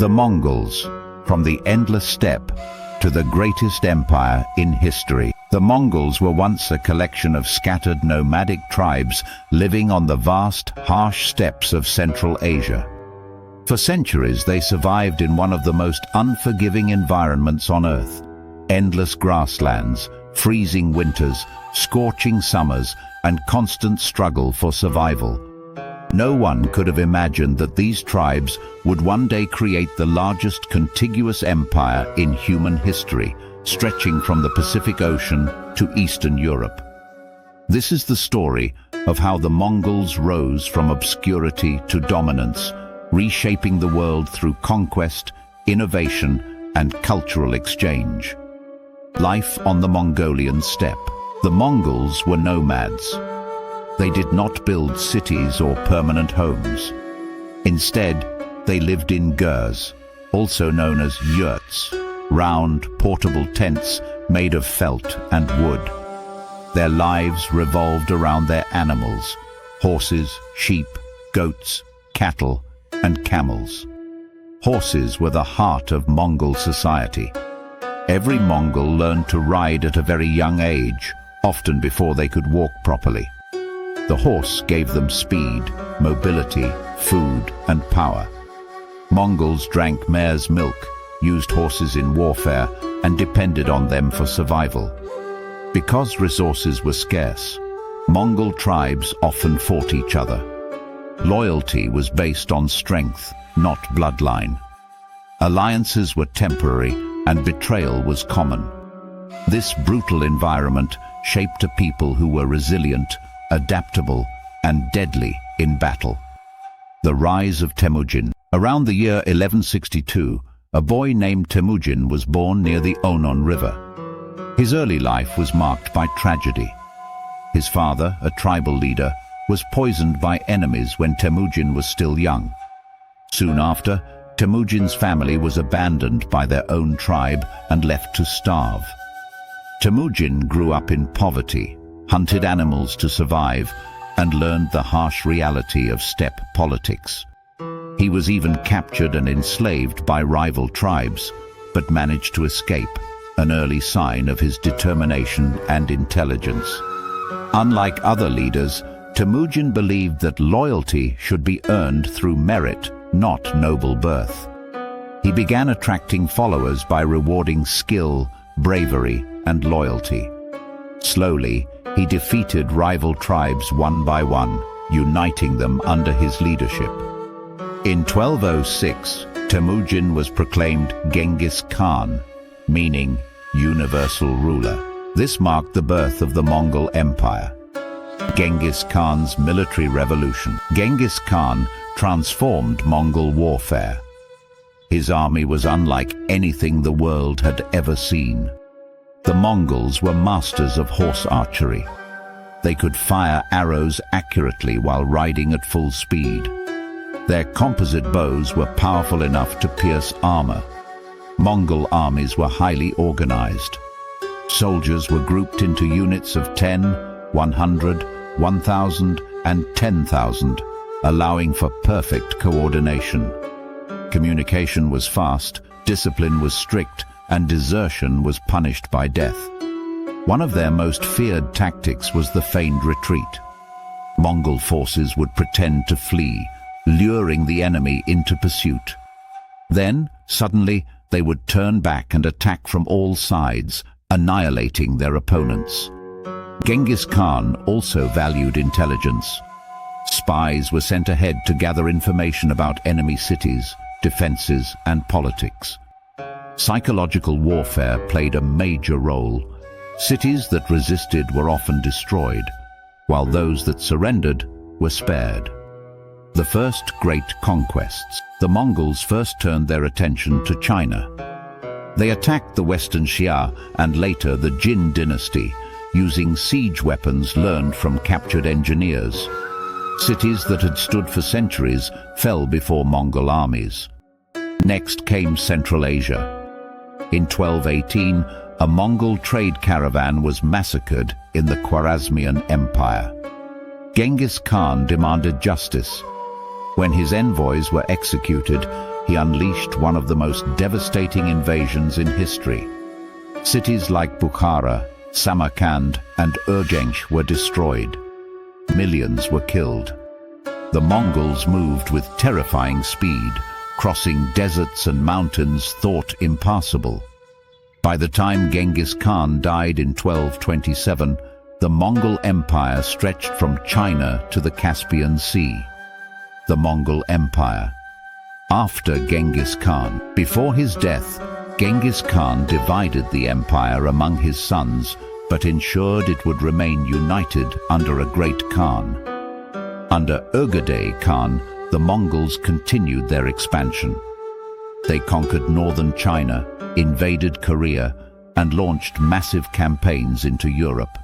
The Mongols, from the endless steppe to the greatest empire in history. The Mongols were once a collection of scattered nomadic tribes living on the vast, harsh steppes of Central Asia. For centuries they survived in one of the most unforgiving environments on Earth. Endless grasslands, freezing winters, scorching summers, and constant struggle for survival. No one could have imagined that these tribes would one day create the largest contiguous empire in human history, stretching from the Pacific Ocean to Eastern Europe. This is the story of how the Mongols rose from obscurity to dominance, reshaping the world through conquest, innovation, and cultural exchange. Life on the Mongolian steppe. The Mongols were nomads. They did not build cities or permanent homes. Instead, they lived in gurs, also known as yurts, round, portable tents made of felt and wood. Their lives revolved around their animals: horses, sheep, goats, cattle, and camels. Horses were the heart of Mongol society. Every Mongol learned to ride at a very young age, often before they could walk properly. The horse gave them speed, mobility, food, and power. Mongols drank mare's milk, used horses in warfare, and depended on them for survival. Because resources were scarce, Mongol tribes often fought each other. Loyalty was based on strength, not bloodline. Alliances were temporary, and betrayal was common. This brutal environment shaped a people who were resilient, adaptable, and deadly in battle. The rise of Temujin. Around the year 1162, a boy named Temujin was born near the Onon River. His early life was marked by tragedy. His father, a tribal leader, was poisoned by enemies when Temujin was still young. Soon after, Temujin's family was abandoned by their own tribe and left to starve. Temujin grew up in poverty, hunted animals to survive, and learned the harsh reality of steppe politics. He was even captured and enslaved by rival tribes, but managed to escape, an early sign of his determination and intelligence. Unlike other leaders, Temujin believed that loyalty should be earned through merit, not noble birth. He began attracting followers by rewarding skill, bravery, and loyalty. Slowly, he defeated rival tribes one by one, uniting them under his leadership. In 1206, Temujin was proclaimed Genghis Khan, meaning universal ruler. This marked the birth of the Mongol Empire. Genghis Khan's military revolution. Genghis Khan transformed Mongol warfare. His army was unlike anything the world had ever seen. The Mongols were masters of horse archery. They could fire arrows accurately while riding at full speed. Their composite bows were powerful enough to pierce armor. Mongol armies were highly organized. Soldiers were grouped into units of 10, 100, 1,000, and 10,000, allowing for perfect coordination. Communication was fast, discipline was strict, and desertion was punished by death. One of their most feared tactics was the feigned retreat. Mongol forces would pretend to flee, luring the enemy into pursuit. Then, suddenly, they would turn back and attack from all sides, annihilating their opponents. Genghis Khan also valued intelligence. Spies were sent ahead to gather information about enemy cities, defenses, and politics. Psychological warfare played a major role. Cities that resisted were often destroyed, while those that surrendered were spared. The first great conquests. The Mongols first turned their attention to China. They attacked the Western Xia and later the Jin dynasty, using siege weapons learned from captured engineers. Cities that had stood for centuries fell before Mongol armies. Next came Central Asia. In 1218, a Mongol trade caravan was massacred in the Khwarezmian Empire. Genghis Khan demanded justice. When his envoys were executed, he unleashed one of the most devastating invasions in history. Cities like Bukhara, Samarkand, and Urgench were destroyed. Millions were killed. The Mongols moved with terrifying speed, crossing deserts and mountains thought impassable. By the time Genghis Khan died in 1227, the Mongol Empire stretched from China to the Caspian Sea. The Mongol Empire. After Genghis Khan. Before his death, Genghis Khan divided the empire among his sons, but ensured it would remain united under a great Khan. Under Ögedei Khan, the Mongols continued their expansion. They conquered northern China, invaded Korea, and launched massive campaigns into Europe.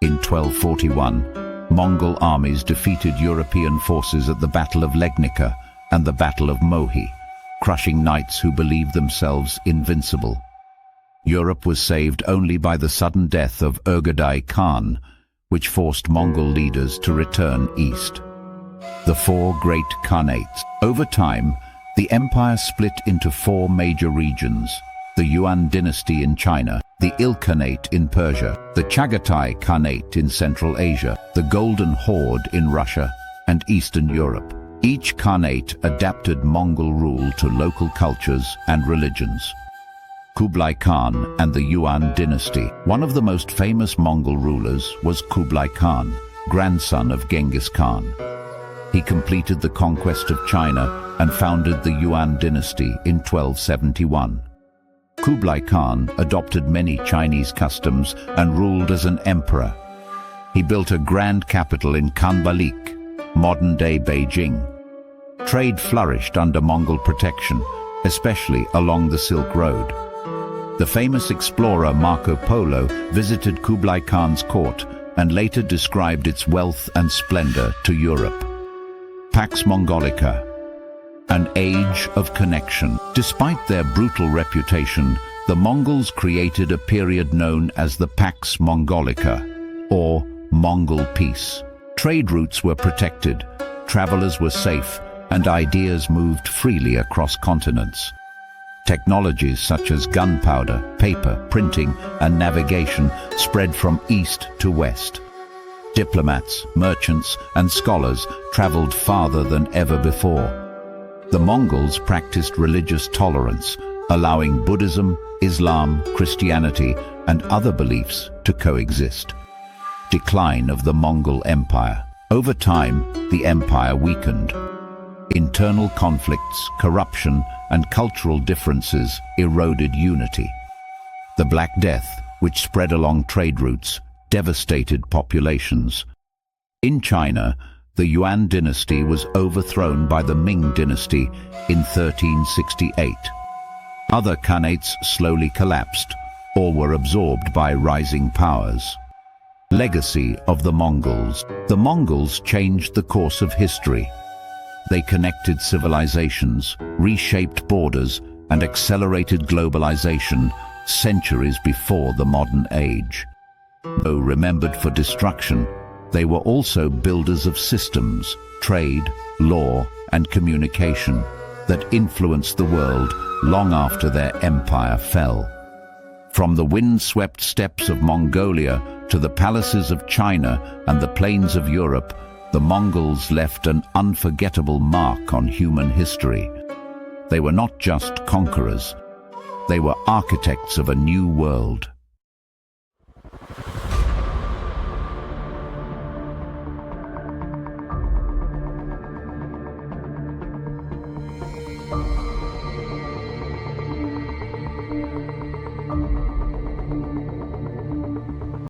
In 1241, Mongol armies defeated European forces at the Battle of Legnica and the Battle of Mohi, crushing knights who believed themselves invincible. Europe was saved only by the sudden death of Ögedei Khan, which forced Mongol leaders to return east. The four great Khanates. Over time, the empire split into four major regions: the Yuan dynasty in China, the Ilkhanate in Persia, the Chagatai Khanate in Central Asia, the Golden Horde in Russia, and Eastern Europe. Each Khanate adapted Mongol rule to local cultures and religions. Kublai Khan and the Yuan dynasty. One of the most famous Mongol rulers was Kublai Khan, grandson of Genghis Khan. He completed the conquest of China and founded the Yuan dynasty in 1271. Kublai Khan adopted many Chinese customs and ruled as an emperor. He built a grand capital in Khanbalik, modern-day Beijing. Trade flourished under Mongol protection, especially along the Silk Road. The famous explorer Marco Polo visited Kublai Khan's court and later described its wealth and splendor to Europe. Pax Mongolica, an age of connection. Despite their brutal reputation, the Mongols created a period known as the Pax Mongolica, or Mongol Peace. Trade routes were protected, travelers were safe, and ideas moved freely across continents. Technologies such as gunpowder, paper, printing, and navigation spread from east to west. Diplomats, merchants, and scholars traveled farther than ever before. The Mongols practiced religious tolerance, allowing Buddhism, Islam, Christianity, and other beliefs to coexist. Decline of the Mongol Empire. Over time, the empire weakened. Internal conflicts, corruption, and cultural differences eroded unity. The Black Death, which spread along trade routes, devastated populations. In China, the Yuan dynasty was overthrown by the Ming dynasty in 1368. Other khanates slowly collapsed or were absorbed by rising powers. Legacy of the Mongols. The Mongols changed the course of history. They connected civilizations, reshaped borders, and accelerated globalization centuries before the modern age. Though remembered for destruction, they were also builders of systems, trade, law, and communication that influenced the world long after their empire fell. From the wind-swept steppes of Mongolia to the palaces of China and the plains of Europe, the Mongols left an unforgettable mark on human history. They were not just conquerors, they were architects of a new world.